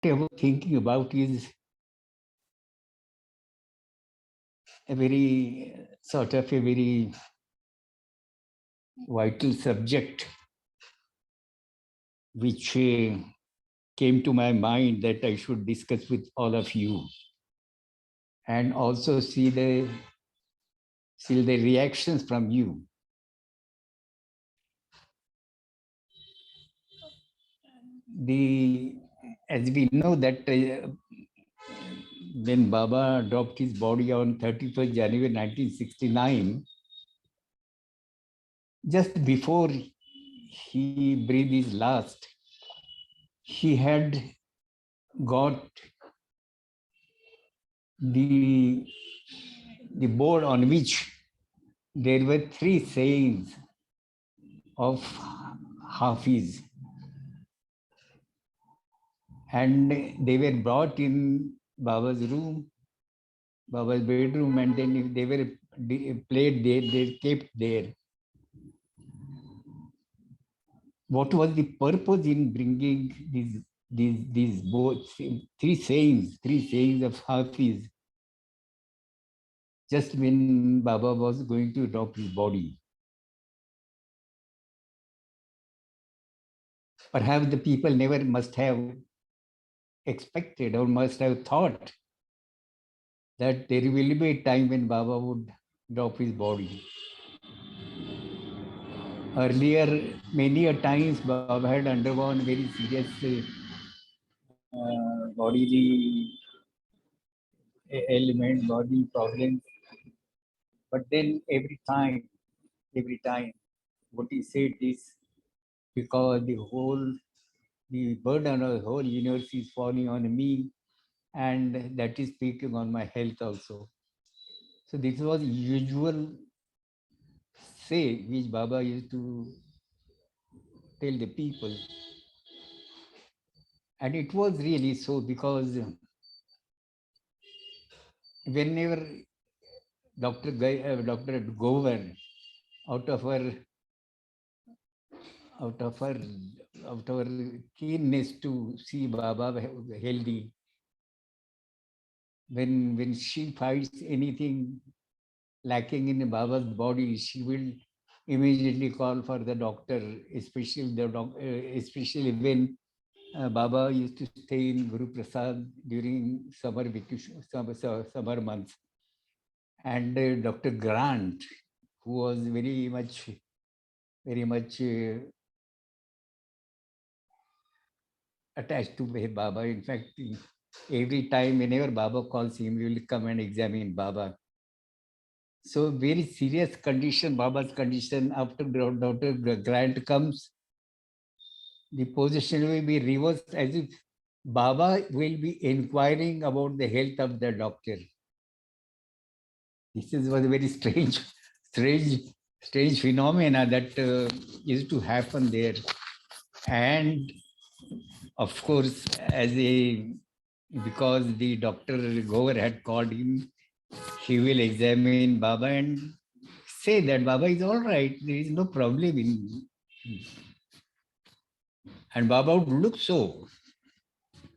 I was thinking about is a very sort of a very vital subject which came to my mind that I should discuss with all of you and also see the reactions from you. As we know that when Baba dropped his body on 31st January 1969, just before he breathed his last, he had got the board on which there were 3 sayings of Hafiz, and they were brought in Baba's room, Baba's bedroom, and then they were played there, they kept there. What was the purpose in bringing these both 3 sayings of Hafiz just when Baba was going to drop his body? Perhaps the people never must have expected or must have thought that there will be a time when Baba would drop his body. Earlier, many a times Baba had undergone very serious bodily ailment, body problems. But then every time, what he said is because the burden of the whole universe is falling on me, and that is speaking on my health also. So this was usual say which Baba used to tell the people. And it was really so because whenever Dr. Gover, out of her out of her keenness to see Baba healthy, when she finds anything lacking in Baba's body, she will immediately call for the doctor, especially when Baba used to stay in Guruprasad during summer vacation, summer months. And Dr. Grant, who was very much attached to Baba. In fact, every time, whenever Baba calls him, he will come and examine Baba. So very serious condition, Baba's condition. After Dr. Grant comes, the position will be reversed as if Baba will be inquiring about the health of the doctor. This was a very strange phenomena that used to happen there. And of course, because the Dr. Gover had called him, he will examine Baba and say that Baba is all right. There is no problem in. And Baba would look so.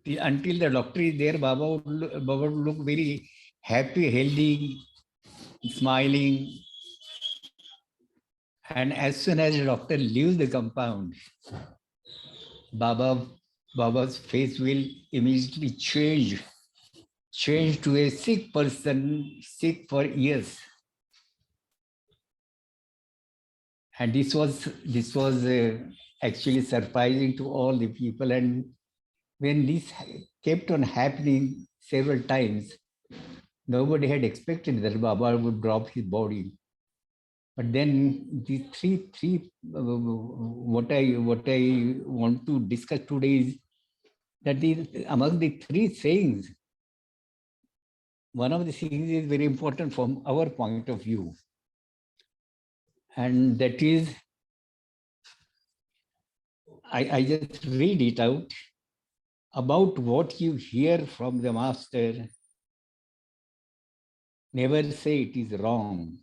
Until the doctor is there, Baba would look very happy, healthy, smiling. And as soon as the doctor leaves the compound, Baba's face will immediately change to a sick person, sick for years. And this was actually surprising to all the people. And when this kept on happening several times, nobody had expected that Baba would drop his body. But then the three what I want to discuss today is that among the 3 sayings, one of the things is very important from our point of view. And that is, I just read it out. About what you hear from the master, never say it is wrong.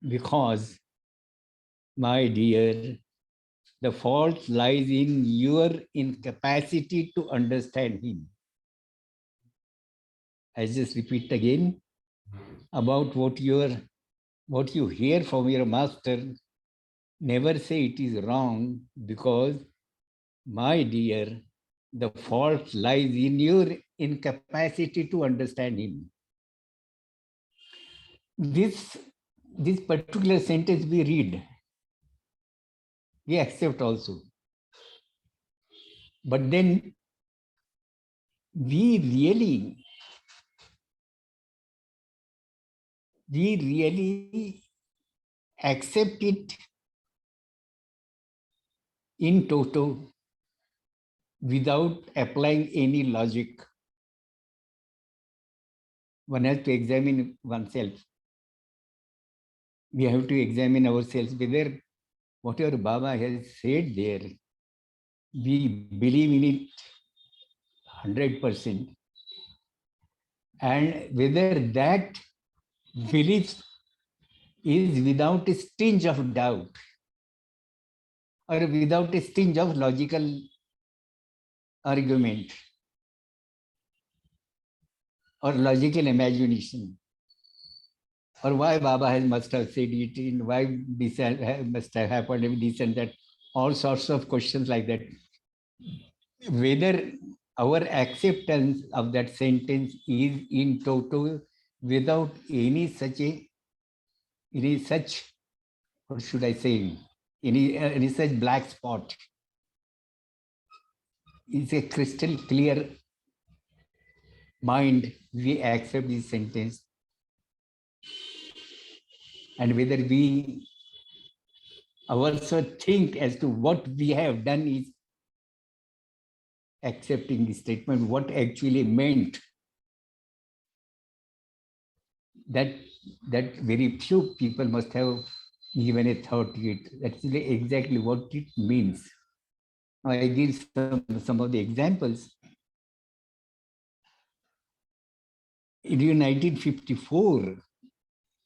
Because, my dear, The fault lies in your incapacity to understand him. I just repeat again about what you hear from your master. Never say it is wrong, because, my dear, the fault lies in your incapacity to understand him. This, this particular sentence we read, we accept also. But then we really accept it in toto without applying any logic. One has to examine oneself. We have to examine ourselves whether whatever Baba has said there, we believe in it 100%, and whether that belief is without a stinge of doubt or without a stinge of logical argument or logical imagination, or why Baba has must have said it, in why this must have happened, this and that, all sorts of questions like that. Whether our acceptance of that sentence is in toto without any such, what should I say, any such black spot, is a crystal clear mind, we accept this sentence. And whether we also think as to what we have done is accepting the statement, what actually meant, that very few people must have given a thought to it. That's exactly what it means. Now I give some of the examples. In 1954,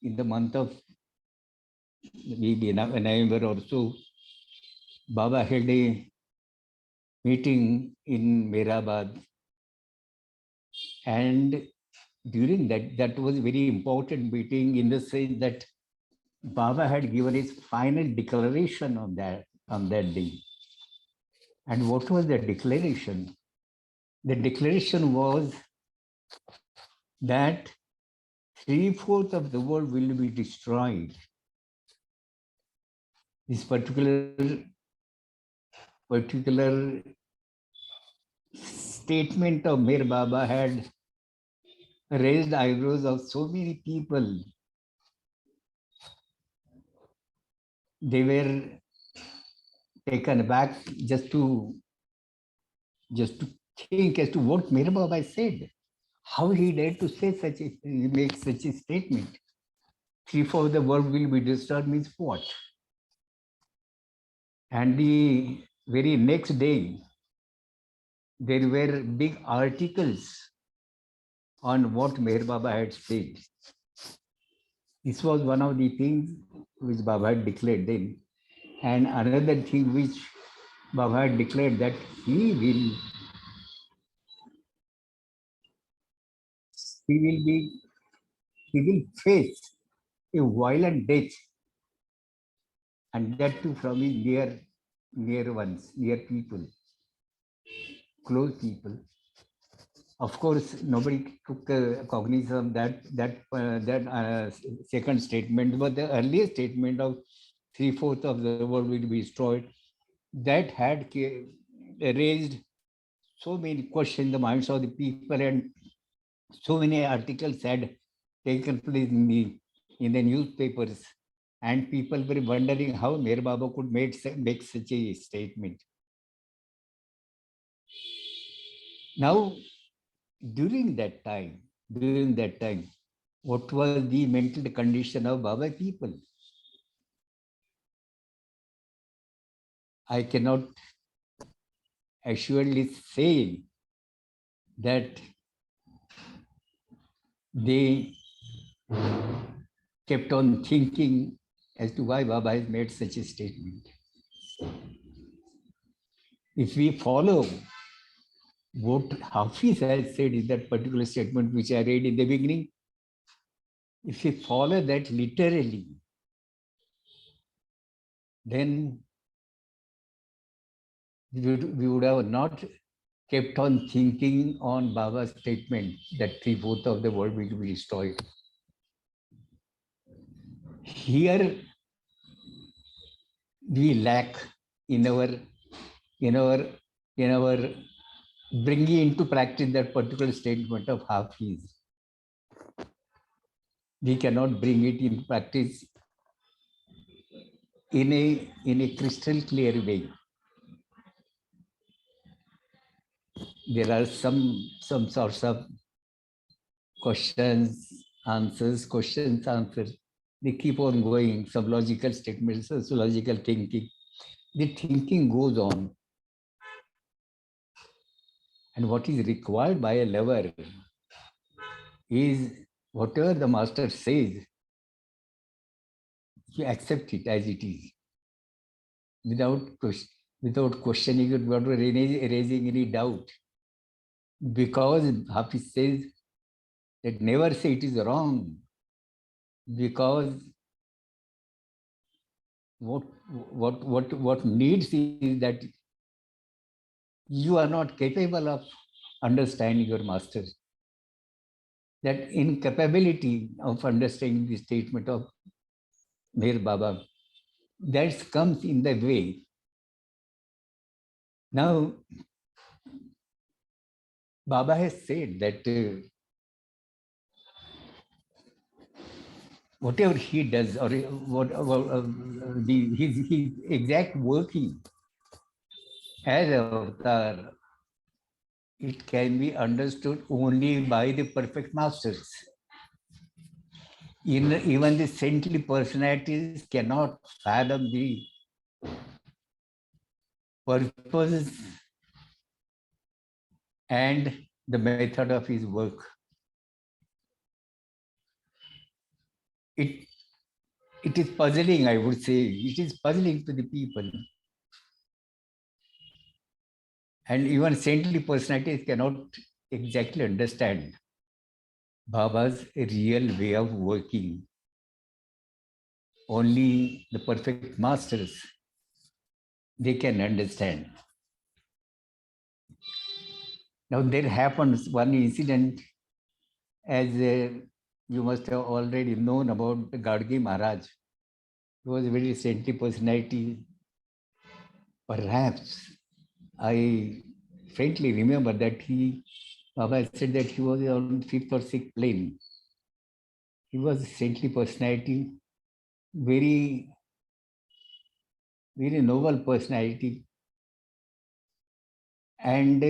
in the month of maybe November or so, Baba held a meeting in Mehrabad, and during that was a very important meeting in the sense that Baba had given his final declaration on that day. And what was the declaration? The declaration was that 3/4 of the world will be destroyed. This particular statement of Mir Baba had raised eyebrows of so many people. They were taken aback just to think as to what Mir Baba said. How he dared to say make such a statement? 3/4 of the world will be destroyed means what? And the very next day, there were big articles on what Meher Baba had said. This was one of the things which Baba had declared then. And another thing which Baba had declared, that he will face a violent death, and that too from his near ones, near people, close people. Of course, nobody took cognizance of that second statement, but the earlier statement of 3/4 of the world will be destroyed, that had raised so many questions in the minds of the people, and so many articles had taken place in the newspapers, and people were wondering how Mir Baba could make such a statement. Now, during that time, what was the mental condition of Baba people? I cannot assuredly say that they kept on thinking as to why Baba has made such a statement. If we follow what Hafiz has said in that particular statement, which I read in the beginning, if we follow that literally, then we would have not kept on thinking on Baba's statement that 3/4 of the world will be destroyed. Here we lack in our in our in our bringing into practice that particular statement of Hafiz. We cannot bring it in practice in a crystal clear way. There are some sorts of questions, answers. They keep on going, some logical statements, sociological thinking. The thinking goes on. And what is required by a lover is whatever the master says, you accept it as it is, without questioning it, without raising any doubt. Because Hafiz says that never say it is wrong, because what needs is that you are not capable of understanding your master. That incapability of understanding the statement of Meher Baba, that comes in the way. Now, Baba has said that whatever he does, or his exact working as avatar, it can be understood only by the perfect masters. Even the saintly personalities cannot fathom the purpose and the method of his work. It is puzzling, I would say. It is puzzling to the people. And even saintly personalities cannot exactly understand Baba's real way of working. Only the perfect masters, they can understand. Now there happens one incident, as you must have already known about the Gadgi Maharaj. He was a very saintly personality. Perhaps I faintly remember that Baba said that he was on fifth or sixth plane. He was a saintly personality, very, very noble personality. And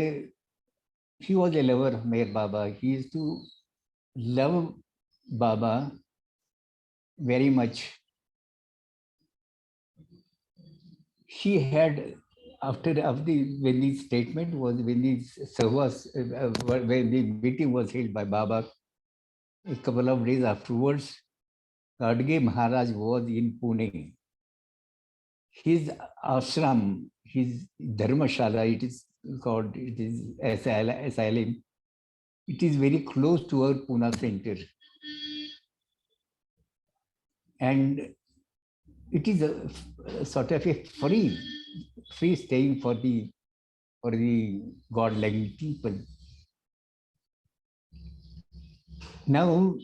he was a lover of Meher Baba. He used to love Baba very much. He had, after when the statement was, when the sahavas, when the meeting was held by Baba, a couple of days afterwards, Gadge Maharaj was in Pune. His ashram, his dharmashala, it is called, it is asylum. It is very close to our Pune center. And it is a sort of a free staying for the God-loving people. Now,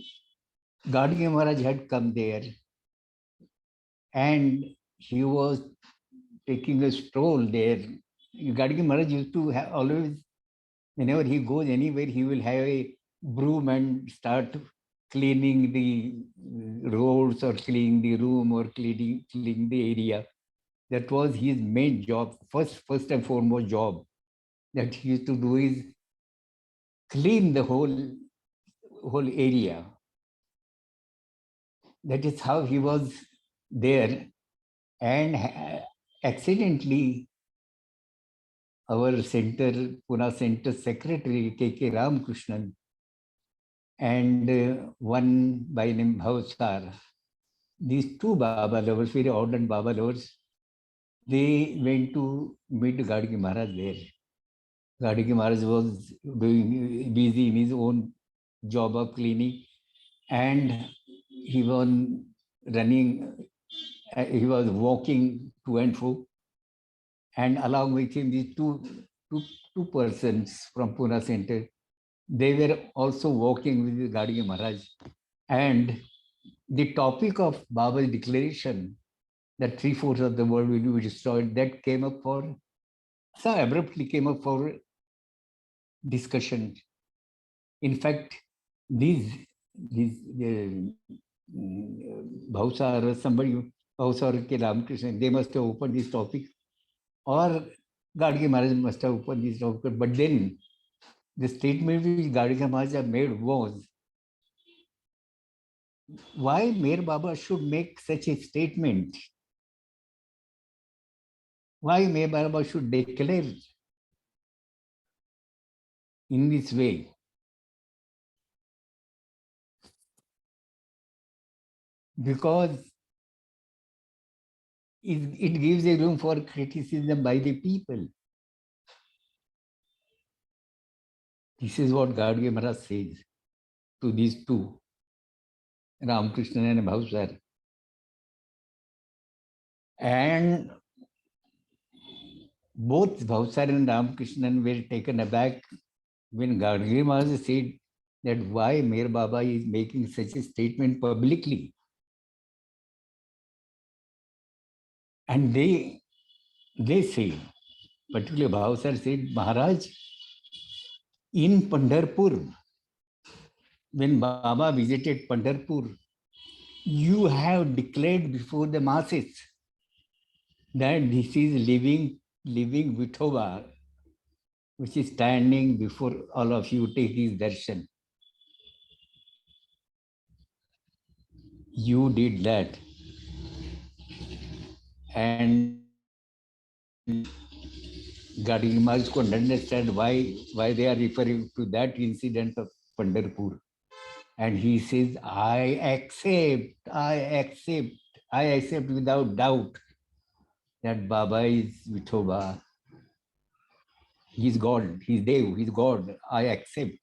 Gadge Maharaj had come there, and he was taking a stroll there. Gadge Maharaj used to have always, whenever he goes anywhere, he will have a broom and start cleaning the roads or cleaning the room or cleaning the area. That was his main job, first and foremost job that he used to do is clean the whole area. That is how he was there. And accidentally, our center, Pune Center Secretary, K.K. Ramakrishnan, and one by name Bhavsar, these two Baba lovers, very ardent Baba lovers, they went to meet Gadgi Maharaj there. Gadgi Maharaj was doing busy in his own job of cleaning, and he was running, he was walking to and fro, and along with him these two persons from Pune center. They were also walking with Gadgi Maharaj, and the topic of Baba's declaration that three-fourths of the world will be destroyed, that came up for, so abruptly came up for discussion. In fact, these Bhausar, somebody, Bhausar K. Ramakrishnan, they must have opened this topic, or Gadgi Maharaj must have opened this topic. But then the statement which Gadgi Maharaj made was, why Meher Baba should make such a statement? Why Meher Baba should declare in this way? Because it gives a room for criticism by the people. This is what Gadgi Maharaj says to these two, Ramakrishnan and Bhausar. And both Bhausar and Ramakrishnan were taken aback when Gadgi Maharaj said that why Meher Baba is making such a statement publicly. And they say, particularly Bhausar said, Maharaj, in Pandharpur, when Baba visited Pandharpur, you have declared before the masses that this is living Vithoba, which is standing before all of you, take his darshan. You did that. And Gadgi Maharaj could understand why they are referring to that incident of Pandharpur. And he says, I accept without doubt that Baba is Vithoba. He's God, he's Dev, he's God. I accept.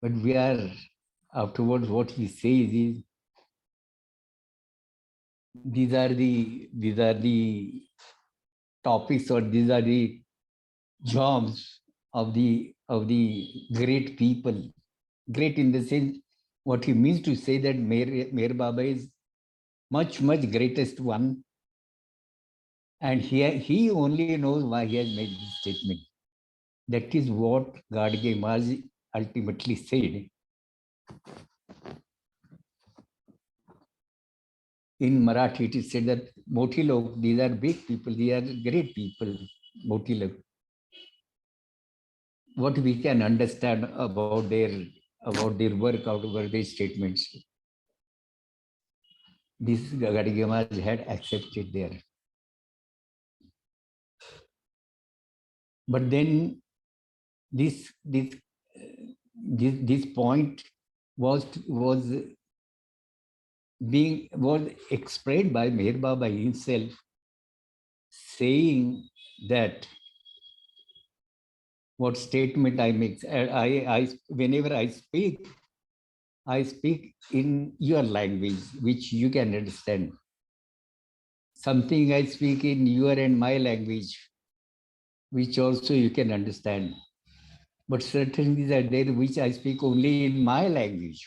But we are, afterwards, what he says is, these are the topics, or these are the jobs of the great people. Great in the sense, what he means to say that Meher Baba is much greatest one, and he only knows why he has made this statement. That is what Gadge Maharaj ultimately said. In Marathi, it is said that Moti log, these are big people, these are great people, Moti log. What we can understand about their work, out of their statements, this Gadge Maharaj had accepted there. But then this point was expressed by Meher Baba himself, saying that what statement I make. Whenever I speak in your language, which you can understand. Something I speak in your and my language, which also you can understand. But certain things are there which I speak only in my language,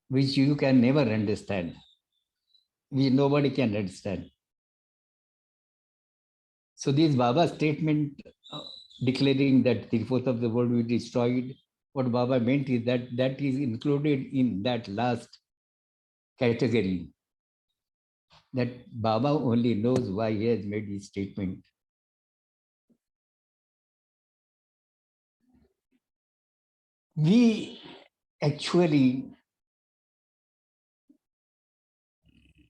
which you can never understand, which nobody can understand. So this Baba statement declaring that three-fourths of the world will be destroyed, what Baba meant is that is included in that last category, that Baba only knows why he has made his statement. We actually,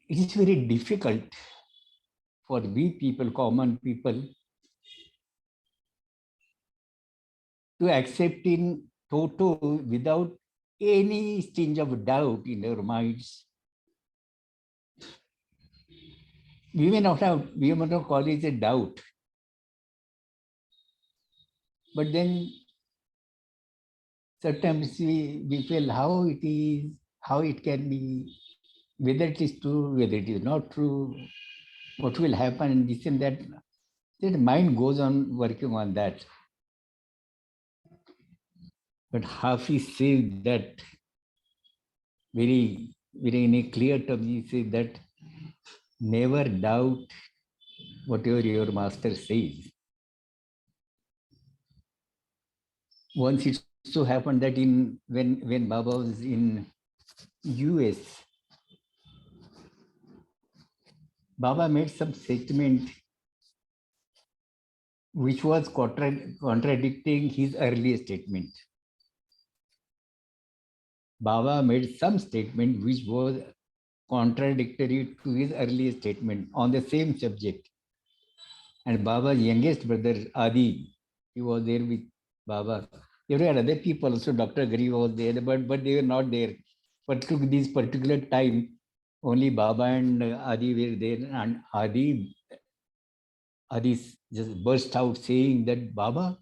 it is very difficult for we people, common people, to accept in toto without any tinge of doubt in our minds we may not call it a doubt, but then sometimes we feel how it is, how it can be, whether it is true, whether it is not true, what will happen, this and that. The mind goes on working on that. But Hafiz says that very in a clear term, he says that never doubt whatever your master says. Once it so happened that when Baba was in US, Baba made some statement which was contradicting his earlier statement. Baba made some statement which was contradictory to his earlier statement on the same subject. And Baba's youngest brother, Adi, he was there with Baba. There were other people also, Dr. Garib was there, but they were not there. But to this particular time, only Baba and Adi were there. And Adi just burst out saying that, Baba,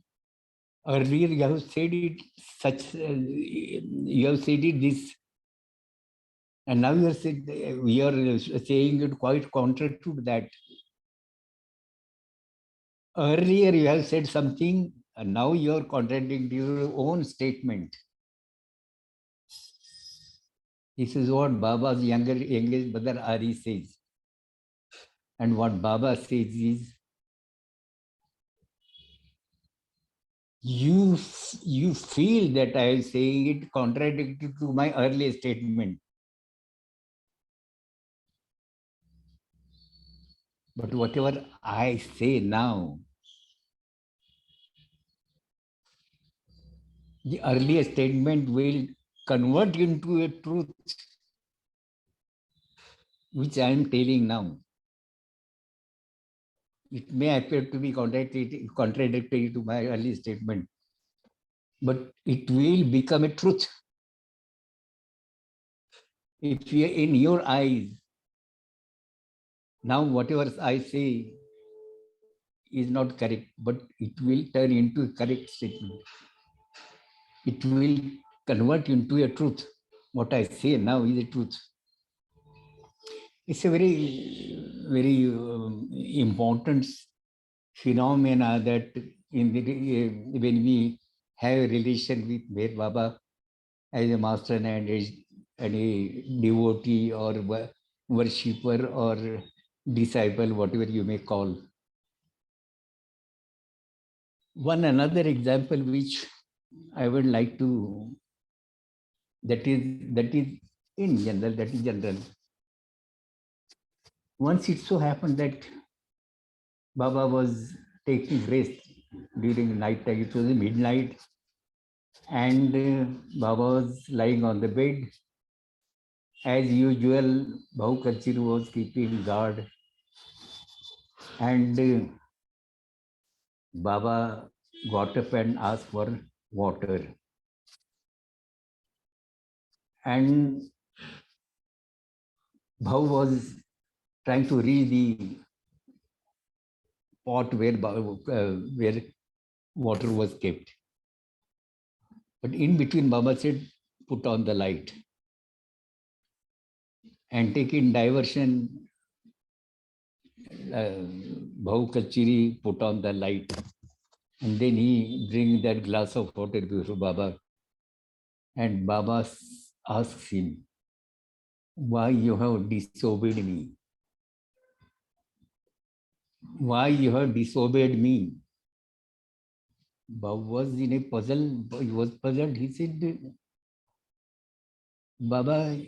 earlier you have said it you have said it this, and now you are saying, we are saying it quite contrary to that. Earlier you have said something, and now you are contradicting your own statement. This is what Baba's youngest brother Ari says. And what Baba says is, you feel that I am saying it contradictory to my earlier statement. But whatever I say now, the earlier statement will convert into a truth which I am telling now. It may appear to be contradictory to my earlier statement, but it will become a truth. If you, in your eyes, now whatever I say is not correct, but it will turn into a correct statement. It will convert into a truth. What I say now is a truth. It's a very important phenomena that when we have a relation with Bher Baba as a master and a devotee or worshipper or disciple, whatever you may call. One another example which I would like to, that is in general, that is general. Once it so happened that Baba was taking rest during night time. It was midnight, and Baba was lying on the bed. As usual, Bhau Kachir was keeping guard, and Baba got up and asked for water. And Bhau was trying to reach the pot where water was kept. But in between, Baba said, put on the light. And taking diversion, Bhau Kachiri put on the light. And then he brings that glass of water before Baba. And Baba asks him, why you have disobeyed me? Why you have disobeyed me? Baba was in a puzzle. He was puzzled. He said, Baba,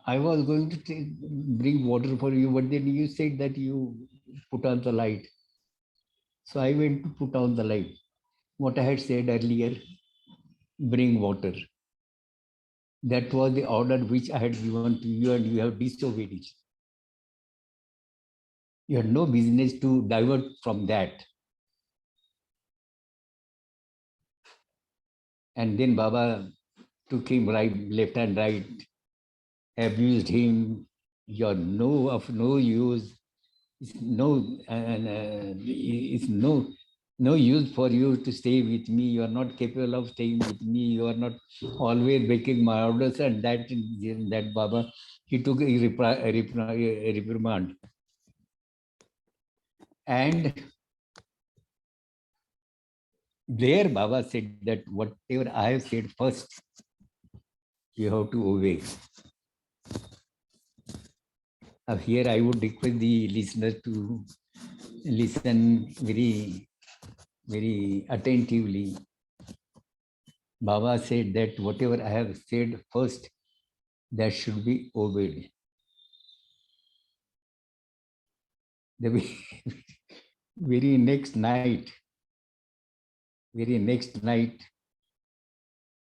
I was going to bring water for you, but then you said that you put on the light. So I went to put on the light. What I had said earlier, bring water. That was the order which I had given to you, and you have disobeyed it. You had no business to divert from that. And then Baba took him right, left and right, abused him. You're of no use. It's no use for you to stay with me. You are not capable of staying with me. You are not always breaking my orders. And that Baba, he took a reprimand. And there Baba said that whatever I have said first, you have to obey. Here I would request the listener to listen very attentively. Baba said that whatever I have said first, that should be obeyed. The very next night,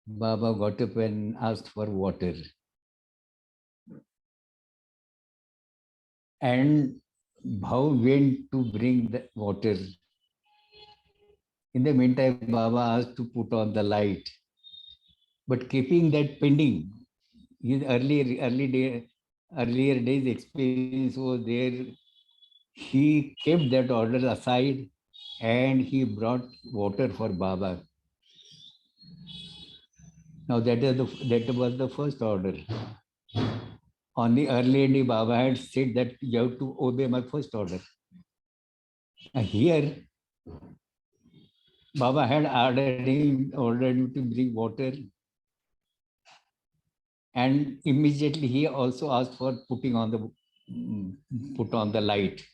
Baba got up and asked for water. And Bhau went to bring the water. In the meantime, Baba asked to put on the light. But keeping that pending, his earlier days experience was there. He kept that order aside and he brought water for Baba. Now that was the first order. On the earlier day, Baba had said that you have to obey my first order. And here, Baba had ordered him to bring water, and immediately he also asked for put on the light.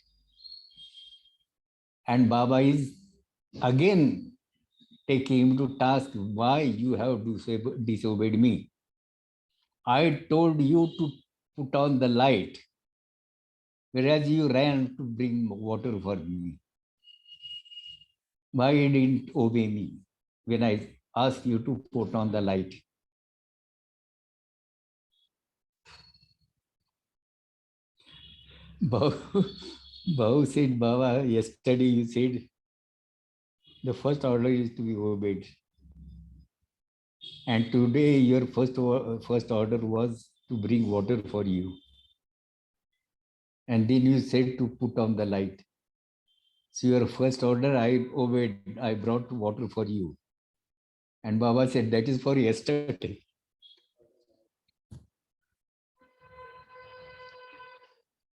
And Baba is again taking him to task, why you have disobeyed me. I told you to put on the light, whereas you ran to bring water for me. Why you didn't obey me when I asked you to put on the light? Bahu said, Baba, yesterday you said the first order is to be obeyed. And today your first order was to bring water for you. And then you said to put on the light. So your first order I obeyed. I brought water for you. And Baba said, that is for yesterday.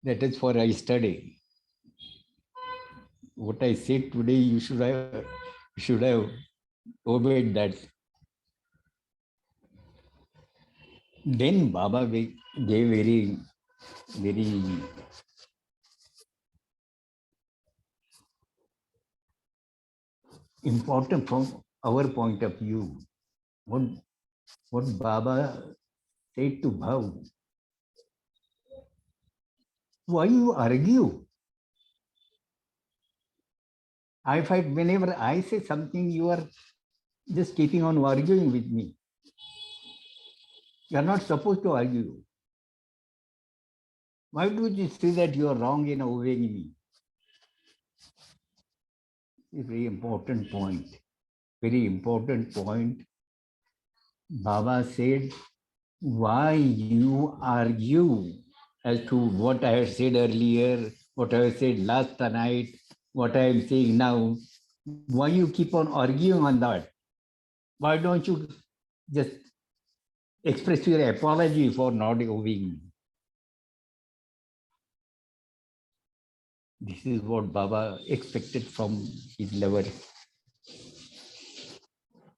That is for yesterday. What I said today, you should have obeyed that. Then Baba gave very important from our point of view. What Baba said to Bhav, why you argue? I find whenever I say something, you are just keeping on arguing with me. You are not supposed to argue. Why do you say that you are wrong in obeying me? It's a very important point. Very important point. Baba said, why you argue as to what I have said earlier, what I have said last night, what I am saying now? Why you keep on arguing on that? Why don't you just express your apology for not obeying me? This is what Baba expected from his lover.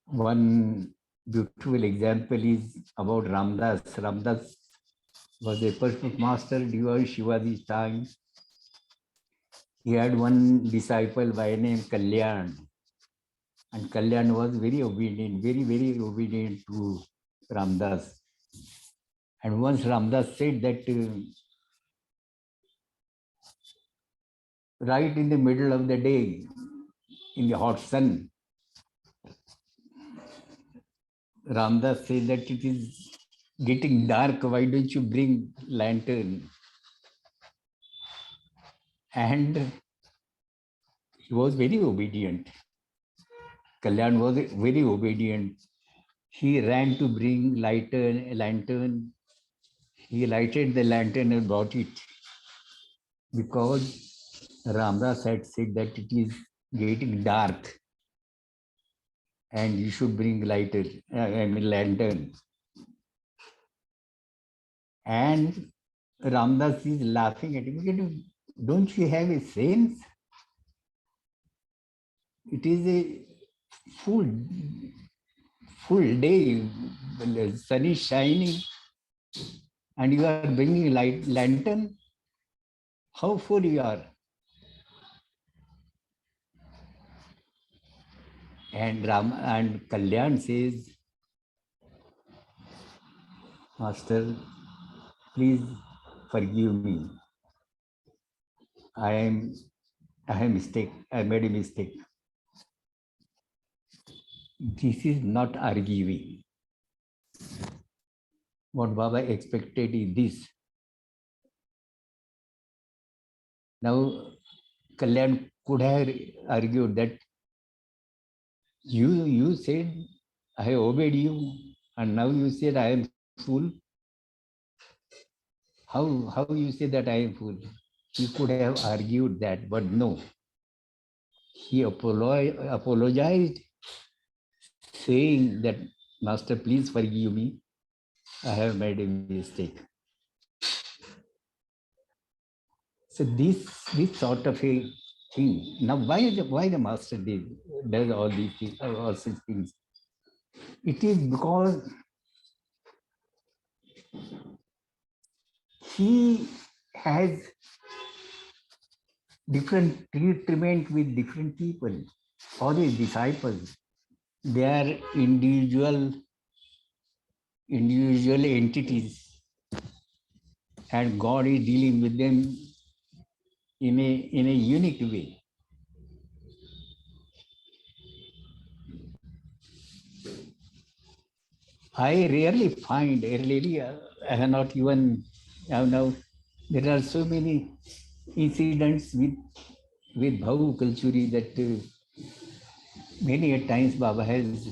One beautiful example is about Ramdas. Ramdas was a perfect master during Shivaji's time. He had one disciple by name Kalyan. And Kalyan was very obedient, very obedient to Ramdas. And once Ramdas said that right in the middle of the day, in the hot sun, Ramdas said that it is getting dark, why don't you bring lantern? And he was very obedient. Kalyan was very obedient. He ran to bring lantern. He lighted the lantern and brought it because Ramdas had said that it is getting dark and you should bring lighter, lantern. And Ramdas is laughing at him. Don't you have a sense? It is a full, full day. The sun is shining and you are bringing light lantern. How full you are? And Kalyan says, Master, please forgive me. I am I have mistake. I made a mistake. This is not arguing. What Baba expected is this. Now, Kalyan could have argued that you said I obeyed you, and now you said I am fool. How you say that I am fool? He could have argued that, but no. He apologized, saying that Master, please forgive me. I have made a mistake. So this sort of a thing. Now, why the master does all these things, all such things? It is because he has different treatment with different people. All his disciples, they are individual entities, and God is dealing with them in a unique way. I rarely find, I have not even, now there are so many incidents with Bhavu Kalchuri that many a times Baba has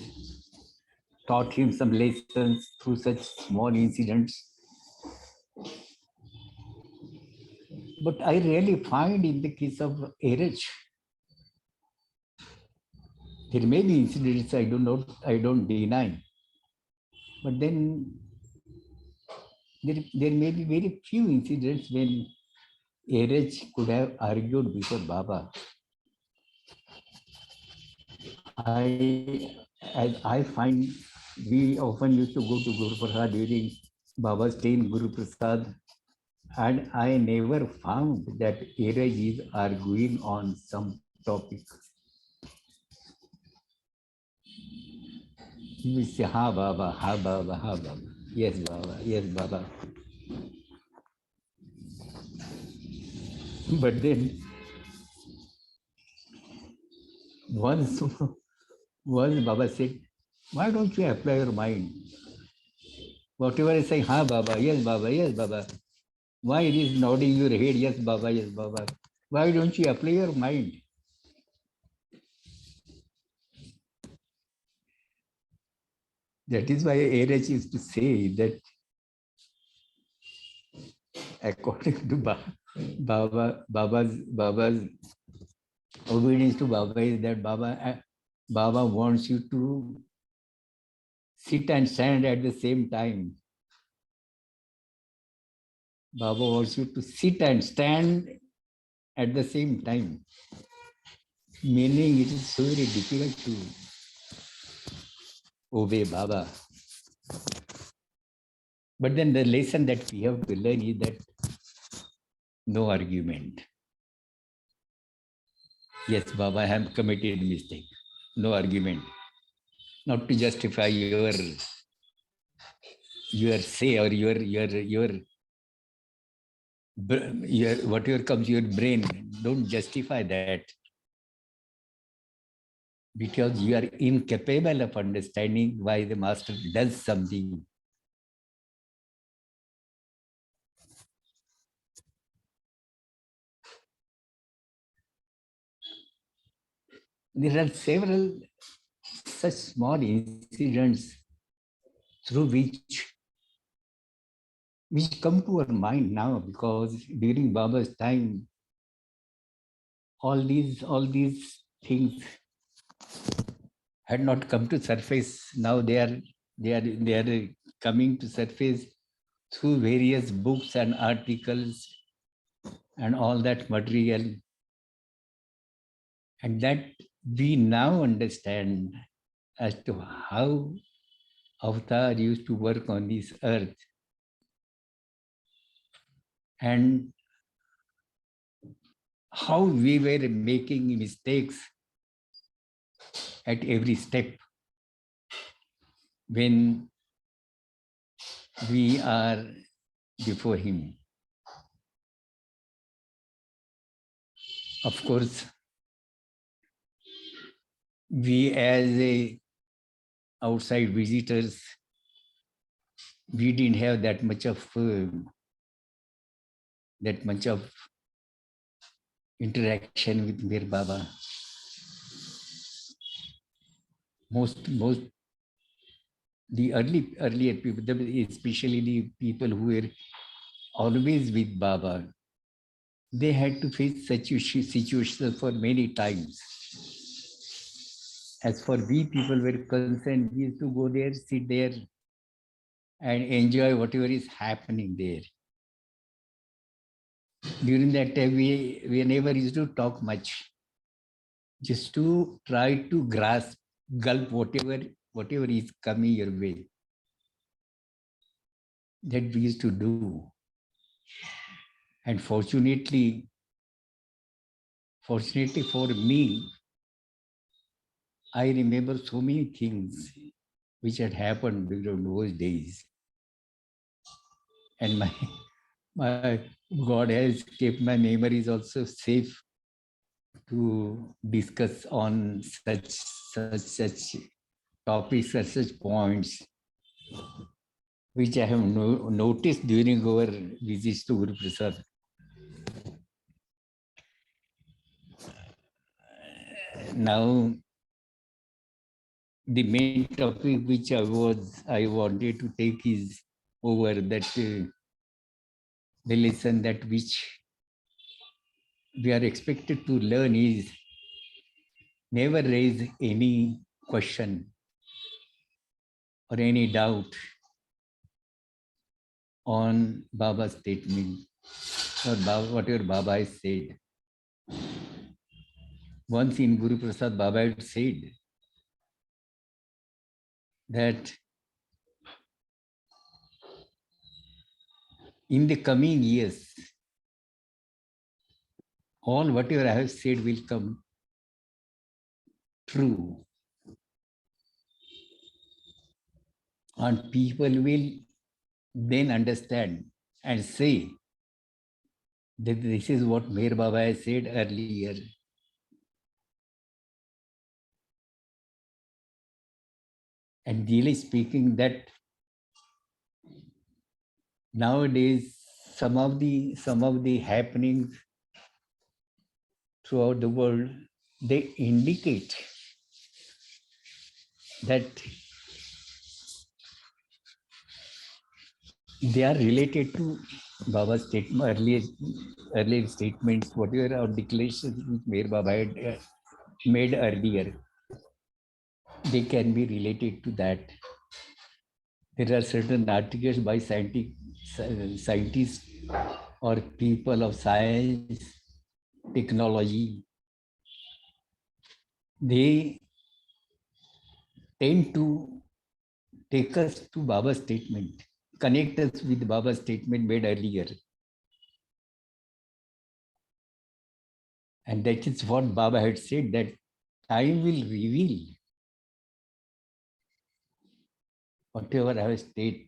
taught him some lessons through such small incidents. But I rarely find in the case of Erech, there may be incidents I don't deny, but then there may be very few incidents when Erech could have argued before Baba. I find we often used to go to Guruprasad during Baba's stay in Guruprasad, and I never found that Erech is arguing on some topic. He will say, Ha Baba, Ha Baba, Ha Baba. Yes, Baba, yes, Baba. But then once, once Baba said, why don't you apply your mind? Whatever I say, Ha Baba, yes, Baba, yes, Baba. Why it is nodding your head, yes, Baba, yes, Baba. Why don't you apply your mind? That is why Erech used to say that according to Baba's obedience to Baba is that Baba wants you to sit and stand at the same time. Baba wants you to sit and stand at the same time. Meaning it is so very difficult to obey Baba. But then the lesson that we have to learn is that no argument. Yes, Baba, I have committed mistake. No argument. Not to justify your say or whatever comes to your brain. Don't justify that because you are incapable of understanding why the master does something. There are several such small incidents through which come to our mind now because during Baba's time, all these things had not come to surface. Now they are coming to surface through various books and articles and all that material, and that we now understand as to how Avatar used to work on this earth, and how we were making mistakes at every step when we are before him. Of course, we as outside visitors, we didn't have that much of interaction with Mir Baba. Most the earlier people, especially the people who were always with Baba, they had to face such situations for many times. As for we people were concerned, we used to go there, sit there, and enjoy whatever is happening there. During that time, we never used to talk much, just to try to grasp, gulp whatever is coming your way. That we used to do. And fortunately for me, I remember so many things which had happened during those days. And my God has kept my memories also safe to discuss on such topics or such points which I have noticed during our visits to Guruprasad. Now, the main topic which I wanted to take is over that the lesson that which we are expected to learn is never raise any question or any doubt on Baba's statement or whatever Baba has said. Once in Guruprasad, Baba had said that in the coming years, all whatever I have said will come true. And people will then understand and say that this is what Meher Baba has said earlier. And really speaking, that nowadays some of the happenings throughout the world, they indicate that they are related to Baba's statement, earlier statements, whatever our declarations which Meher Baba had made earlier, they can be related to that. There are certain articles by scientists or people of science, technology. They tend to take us to Baba's statement, connect us with Baba's statement made earlier. And that is what Baba had said, that time will reveal whatever I have stated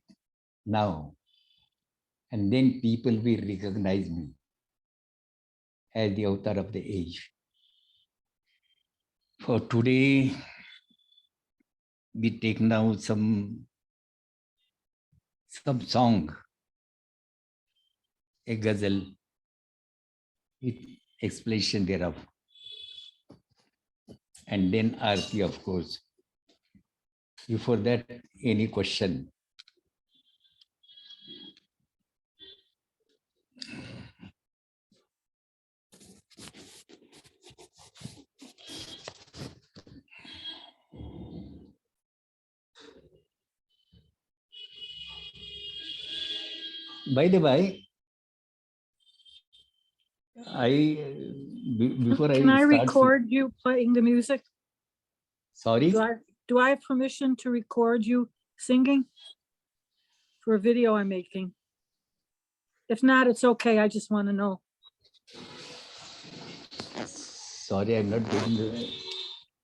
now. And then people will recognize me as the avatar of the age. For today, we take now some song, a ghazal, with explanation thereof. And then Aarti, of course. Before that, any question? By the way, before Can I I start, record you playing the music? sorry. Do I have permission to record you singing for a video I'm making? If not, it's okay. I just want to know. Sorry, I'm not getting the.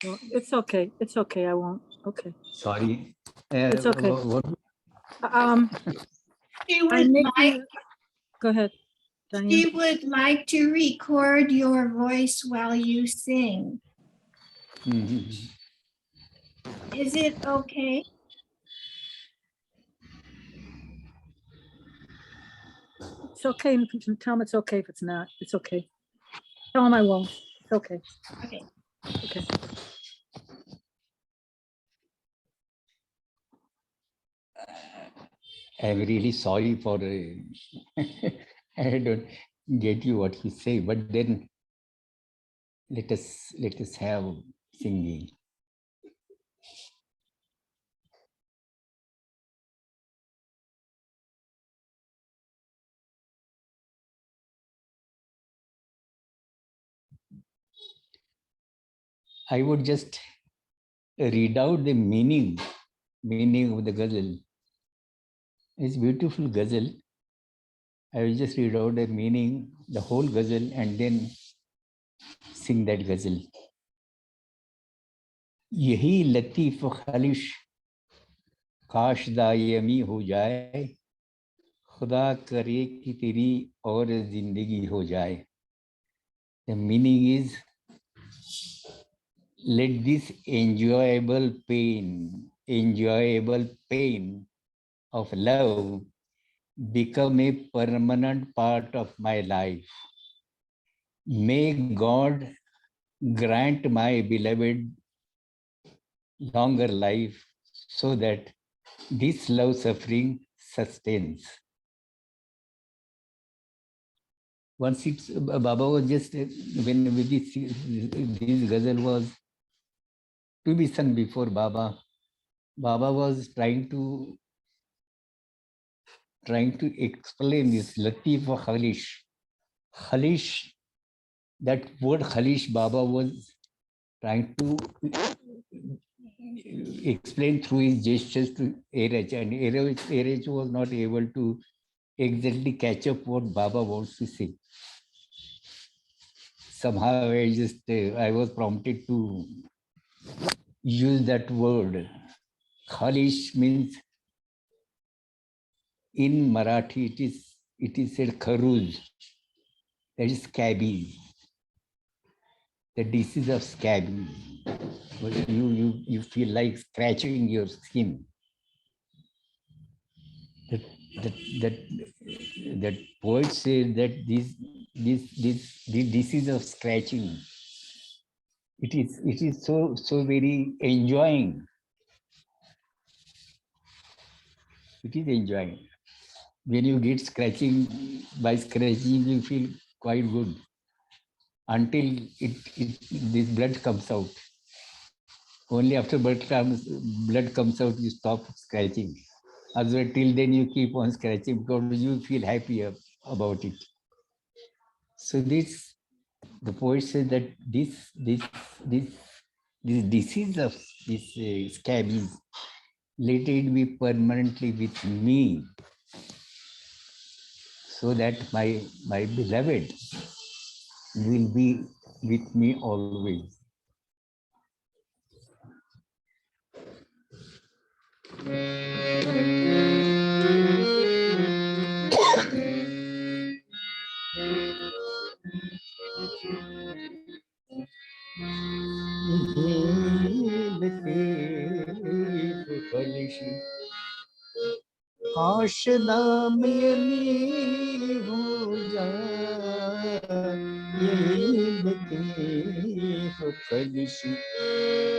Well, it's okay. It's okay. I won't. Okay. Sorry. It's okay. What? She I'm would making. like, Go ahead, Diane. she would like to record your voice while you sing. Mhm. Is it okay? It's okay. You can tell him it's okay if it's not. It's okay. Tell him I won't. It's okay. Okay. Okay. I'm really sorry for. I don't get you what you say, but then let us have singing. I would just read out the meaning of the ghazal. It's beautiful ghazal. I will just read out the meaning, the whole ghazal, and then sing that ghazal. यही लतीफ खालिश काश दायमी हो जाए, खुदा करे कि तेरी और जिंदगी हो जाए. The meaning is, let this enjoyable pain of love become a permanent part of my life. May God grant my beloved longer life so that this love suffering sustains. Once it's Baba was just when this ghazal was to be sung before Baba was trying to explain this Latif wa Khalish. Khalish, that word Khalish, Baba was trying to explain through his gestures to Eraj, and Eraj was not able to exactly catch up what Baba wants to say. Somehow I was prompted to use that word. Khalish means in Marathi it is said kharuz, that is scabies, the disease of scabies. You feel like scratching your skin. That poet says that this disease of scratching, it is so very enjoying. It is enjoying. When you get scratching, by scratching you feel quite good until this blood comes out. Only after blood comes out, you stop scratching. Otherwise, till then you keep on scratching because you feel happy about it. So the poet says that this disease of this scabies, let it be permanently with me, so that my beloved will be with me always. काश नाम यही हो जाए, यही लतीफ खलिश,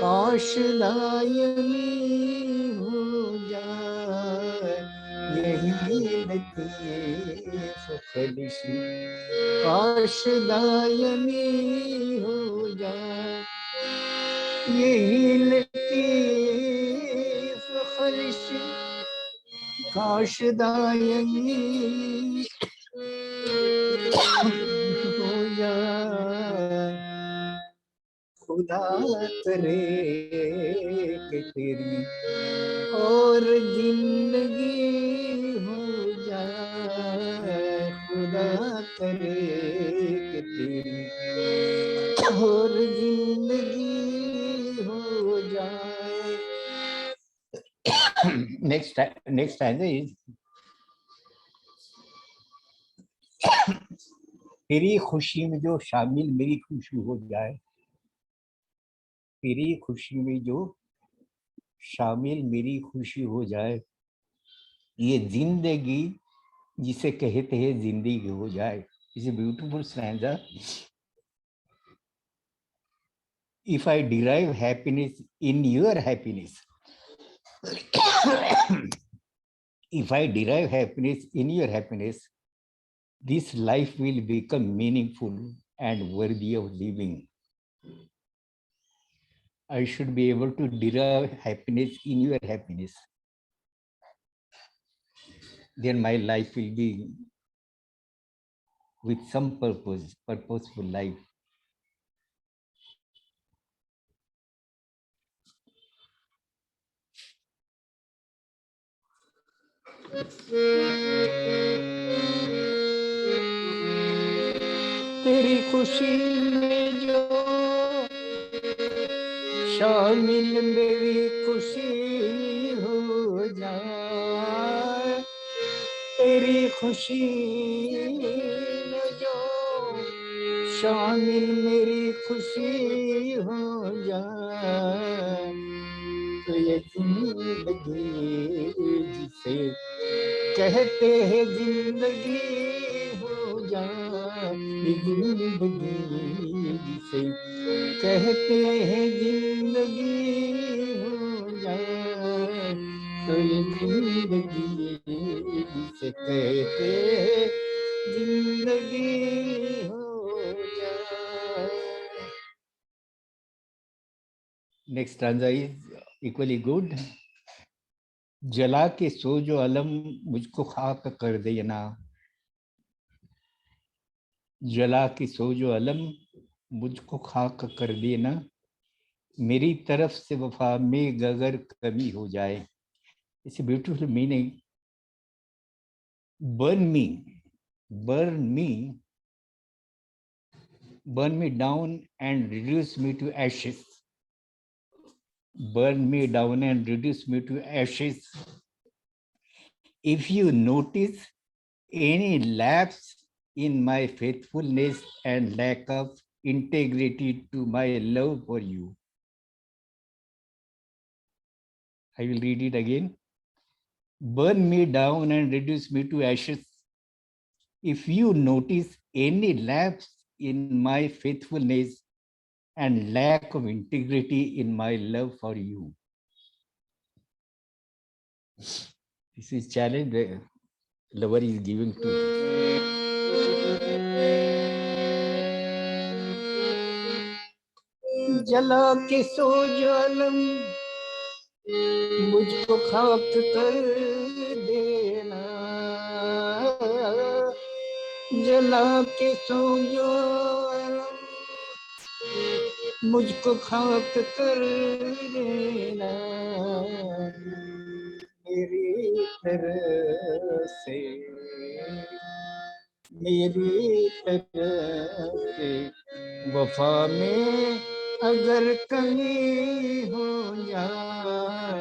काश दायमी हो जाए, यही लतीफ खलिश, काश दायमी हो जाए, यही लतीफ खलिश, आकाशदायनी हो जाए, खुदा करे कि तेरी और जिंदगी हो जाए, खुदा करे कि तेरी और जिंदगी हो जाए. next stanza is तेरी खुशी में जो शामिल मेरी खुशी हो जाए, तेरी खुशी में जो शामिल मेरी खुशी हो जाए, ये जिंदगी जिसे कहते हैं जिंदगी हो जाए. It's a beautiful stanza. If I derive happiness in your happiness, if I derive happiness in your happiness, this life will become meaningful and worthy of living. I should be able to derive happiness in your happiness. Then my life will be with some purpose, purposeful life. तेरी खुशी में जो शामिल मेरी खुशी हो जाए, तेरी खुशी में जो शामिल मेरी खुशी हो जाए, तो ये जिंदगी जिसे कहते हैं जिंदगी हो जाए, ये जिंदगी जिसे कहते हैं जिंदगी हो जाए, तो ये जिंदगी जिसे कहते हैं जिंदगी हो जाए. Next stanza is equally good. जला के सो जो अलम मुझको खाक कर देना, जला के सो जो अलम मुझको खाक कर देना, मेरी तरफ से वफा में अगर कमी हो जाए. It's a beautiful meaning. Burn me, burn me, burn me down and reduce me to ashes. Burn me down and reduce me to ashes. If you notice any lapse in my faithfulness and lack of integrity to my love for you. I will read it again. Burn me down and reduce me to ashes. If you notice any lapse in my faithfulness and lack of integrity in my love for you. This is challenge the lover is giving to. जला के सो जालम मुझको खाक कर देना, जला के सो जालम मुझको खाक कर देना, मेरी तरफ से, मेरी तरफ से वफा में अगर कमी हो जाए,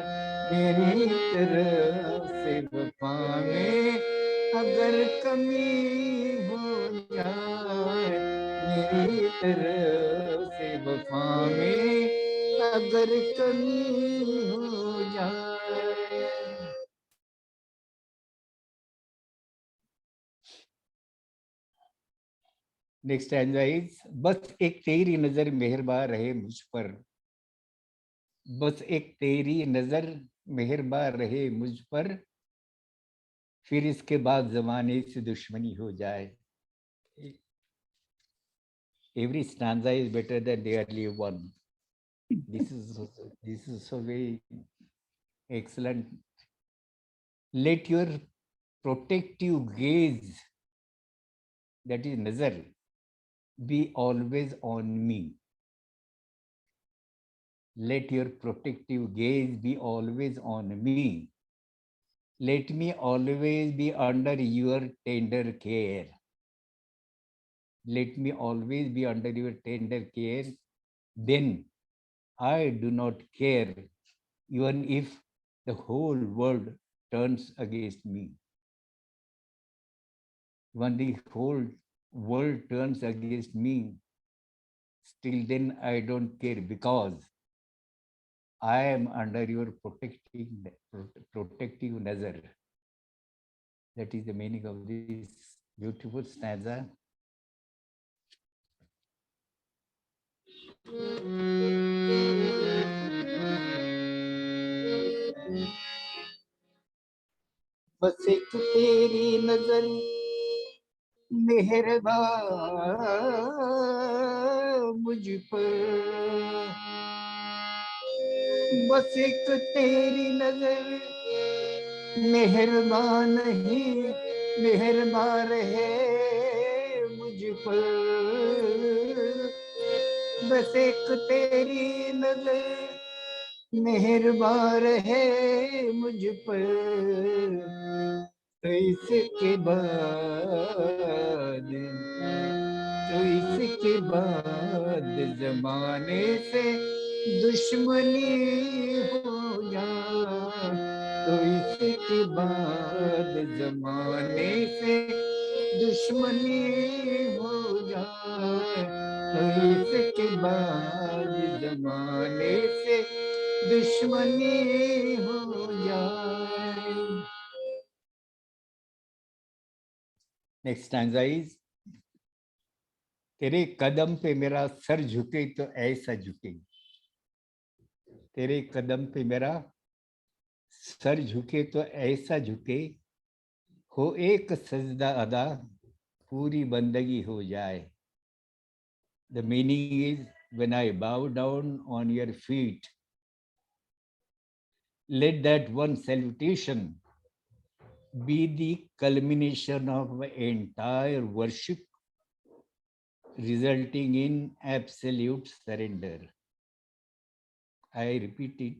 मेरी तरफ से वफा में अगर कमी हो जाए, मेरी तरफ से वफा में अगर कमी हो जाए. नेक्स्ट stanza is बस एक तेरी नजर मेहरबान रहे मुझ पर, बस एक तेरी नजर मेहरबान रहे मुझ पर, फिर इसके बाद जमाने से दुश्मनी हो जाए. Every stanza is better than the earlier one. This is so very excellent Let your protective gaze, that is nazar, be always on me. Let your protective gaze be always on me. Let me always be under your tender care. Let me always be under your tender care. Then I do not care, even if the whole world turns against me. When the whole world turns against me, still then I don't care, because I am under your protective nazar. That is the meaning of this beautiful stanza. बस एक तेरी नजर मेहरबान मुझ पर, बस एक तेरी नजर मेहरबान ही मेहरबान है मुझ पर, बस एक तेरी नजर मेहरबान है मुझ पर, तो इसके बाद जमाने से दुश्मनी हो जाए, तो इसके बाद जमाने से दुश्मनी हो जाए, तो इसके बाद जमाने से दुश्मनी हो जाए. Next stanza is, तेरे कदम पे मेरा सर झुके तो ऐसा झुके, तेरे कदम पे मेरा सर झुके तो ऐसा झुके, हो एक सजदा अदा पूरी बंदगी हो जाए. The meaning is, when I bow down on your feet, let that one salutation be the culmination of my entire worship, resulting in absolute surrender. I repeat it.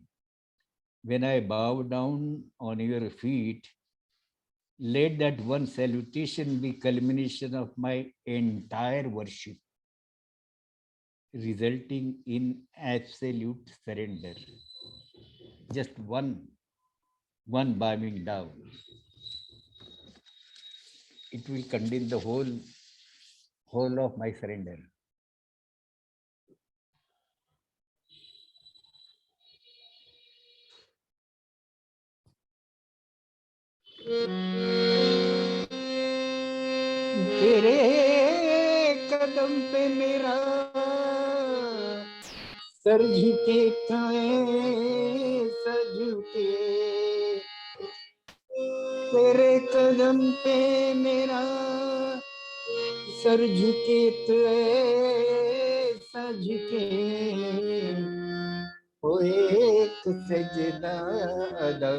When I bow down on your feet, let that one salutation be culmination of my entire worship, resulting in absolute surrender. Just one bowing down. It will contain the whole of my surrender. तेरे कदम पे मेरा sir झुके झुके, तेरे कदम पे मेरा sir झुके झुके, ओ एक सजदा अदा,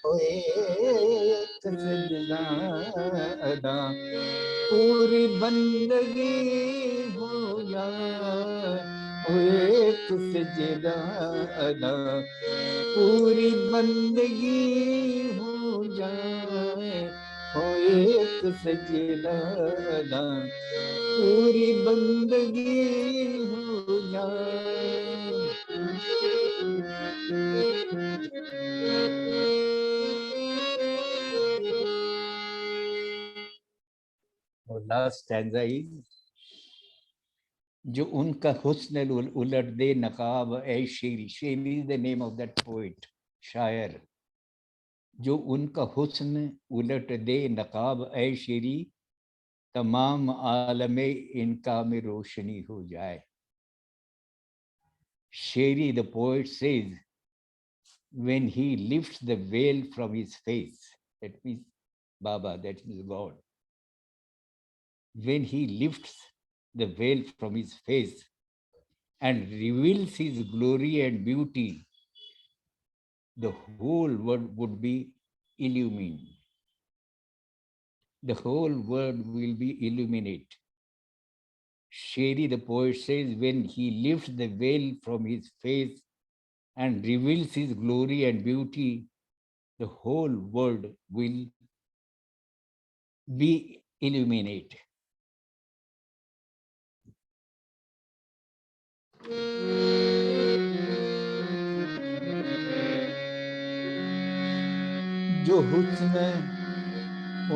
ओ एक सजदा अदा पूरी बंदगी हो जाए, ओ एक सजदा अदा पूरी बंदगी हो जाए, हो एक सजदा अदा पूरी बंदगी हो जाए. और लास्ट स्टैंजा इज, जो उनका हुस्न उलट दे नकाब ऐ शेरी. शेरी is the name of that poet, शायर. जो उनका हुस्न उलट दे नकाब ऐ शेरी, तमाम आलमे इनका में रोशनी हो जाए. Sheri, the poet, says, when he lifts the veil from his face, that means Baba, that means God. When he lifts the veil from his face and reveals his glory and beauty, the whole world would be illumined. The whole world will be illuminated. Sheri, the poet, says, when he lifts the veil from his face and reveals his glory and beauty, the whole world will be illuminated. जो हुस्न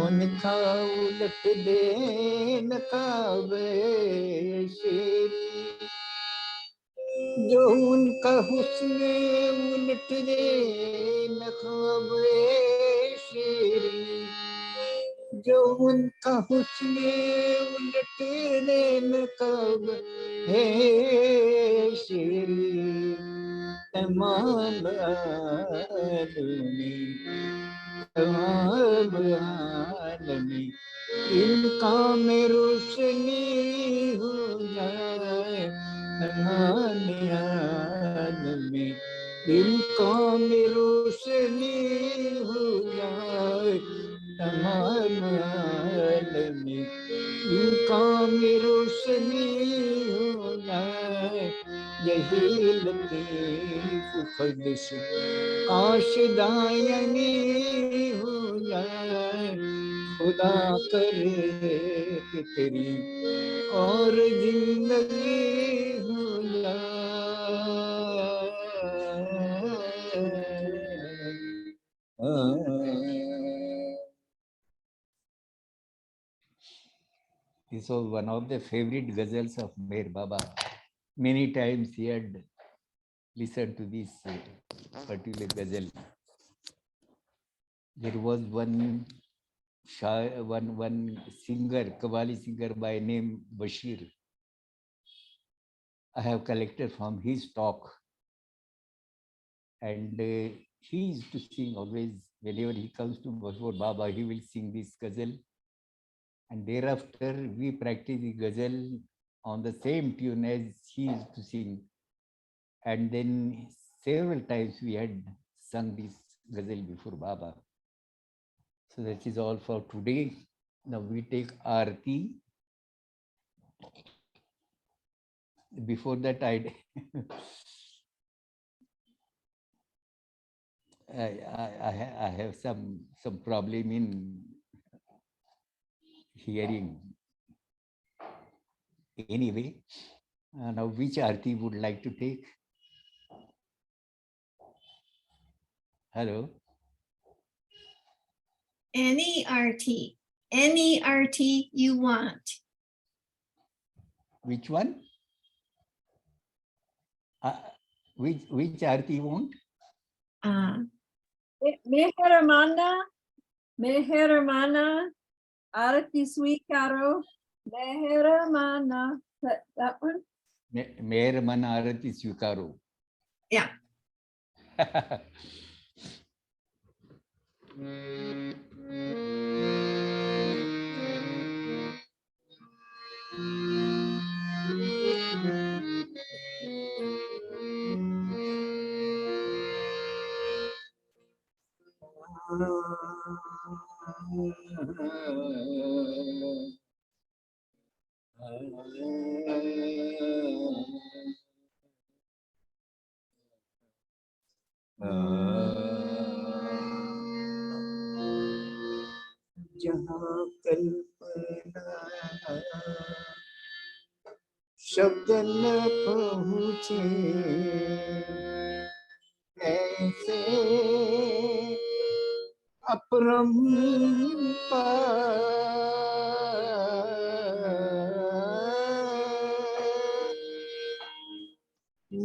उनका उलट दे नकाबे शेरी, जो उनका हुस्न उलट दे नकाबे शेरी, जो उनका हुस्न उलट दे नकाबे शेरी, तमाम आदमी तमाम आदमी इनका में रोशनी हो जाए, तमाम आदमी इनका में रोशनी हो जाए, तमाम आदमी इनका में रोशनी हो जाए, यही लतीफ ख्वाहिश आशदायनी हो जाए, खुदा करे कि तेरी और जिंदगी हो जाए. This was one of the favorite ghazals of Meher Baba. Many times he had listened to this particular ghazal. There was one singer, Qawwali singer by name Bashir. I have collected from his talk, and he used to sing always. Whenever he comes to Bashir Baba, he will sing this ghazal, and thereafter we practice the ghazal on the same tune as he used to sing, and then several times we had sung this ghazal before Baba. So that is all for today. Now we take Aarti. Before that, I have some problem in hearing. Anyway, now which Aarti would like to take? Hello. Any RT you want. Which one? Which Aarti you want? Meheramana, Arati Swikaro, Meheramana. That one? Meher man Aarti Svikaro. Yeah. जहाँ कल्पना शब्द न पहुँचे, ऐसे अपरंपार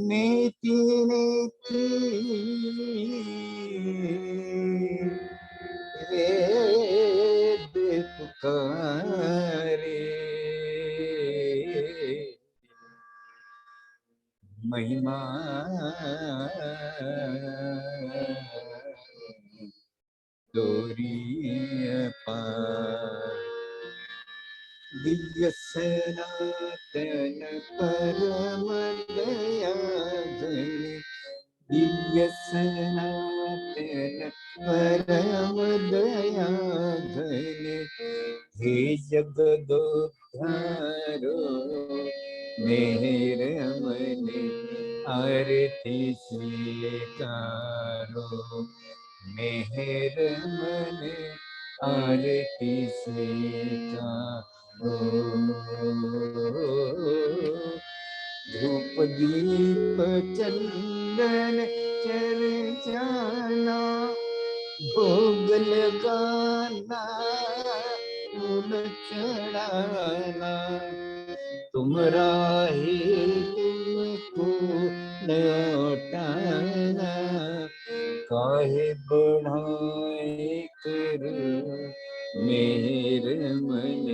नेति नेति वेद पुकारे, महिमा तोरी अपार, दिव्य सनातन परम दया धनी, दिव्य सनातन परम दया घन हे जगदोद्धारो मेहर मन आरती स्वीकारो मेहर मन आरती स्वीकारो धूप दीप चंदन चर्चाना भोग लगाना फूल चढ़ाना तुमरा ही तुमको लौटाना काहे बढ़ाए करो मेर मन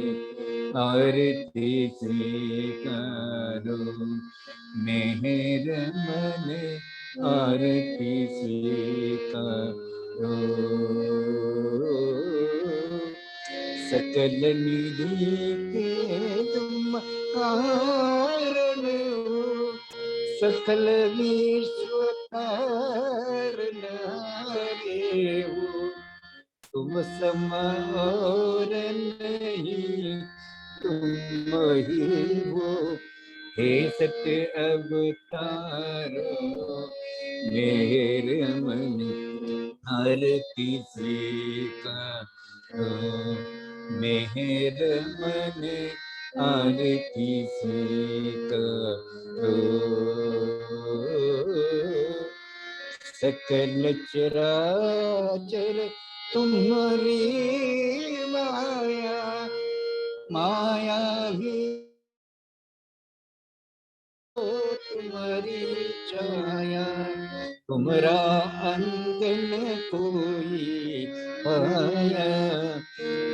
आरती स्वीकारो मेहर मन आरती स्वीकारो सकल निधि के तुम कारण हो सकल विश्व तारनारे हो तुम सम और नहीं तुम ही हो हे सत्य अवतारो मेर मन आरती स्वीकारो मेहर मन आरती स्वीकारो सकल चराचर तुम्हारी माया माया ही तुम्हारी छाया तुमरा अंत न कोई पाया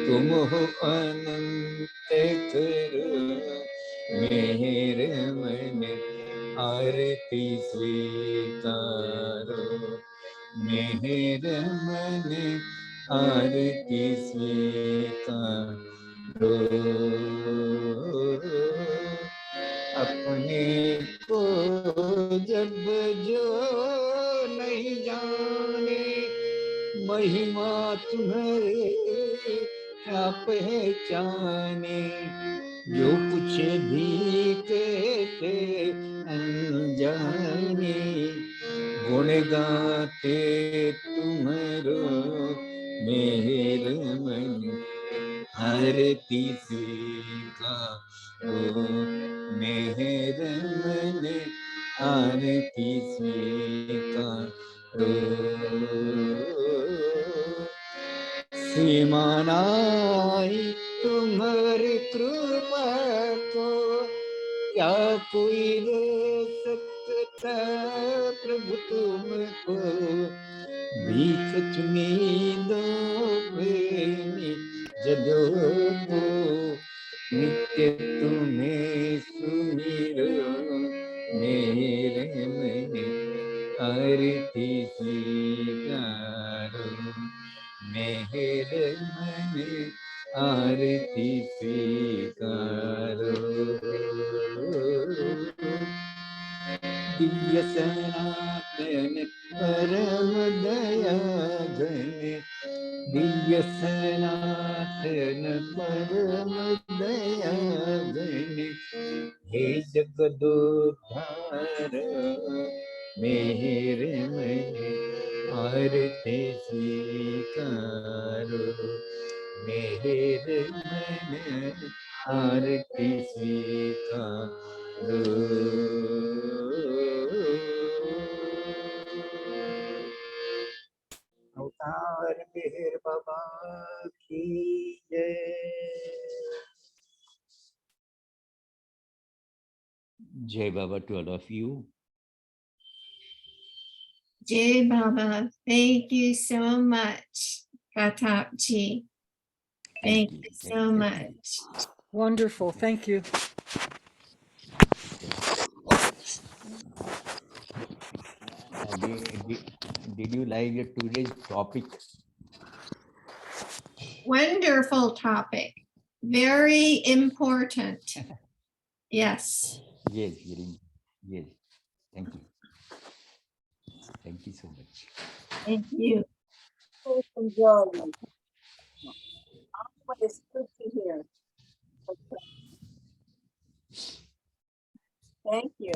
तुम हो अनंत करो मेहर मन आरती स्वीकारो मेहर मन आरती स्वीकारो अपने को जब जो नहीं जाने महिमा तुम्हारे क्या पहचाने जो कुछ भी कहते अनजाने गुण गाते तुम्हारो मेहर मन आरती स्वीकारो मेहर मन आरती स्वीकारो सीमानाई तुम्हारी कृपा को क्या कोई दे सकता प्रभु तुमको भीख चुनी दो प्रेमी जदो को नित्य तुम्हें सुमिरो मेरे मन आरती स्वीकारो मेहर मन आरती स्वीकारो दिव्य सनातन परम दया घन दिव्य सनातन परम दया घन हे जगदोद्धार मेहर मन आरती स्वीकारो मेहर मन आरती स्वीकारो अवतार मेहर बाबा की जय। Jai Baba to all of you. Jai Baba, thank you so much, Pratap ji. Thank you so much. Wonderful. Thank you. Did you like today's topic? Wonderful topic. Very important. Yes. Yes, yes. Thank you. Thank you so much. Thank you. Please enjoy them. Always good to hear. Thank you.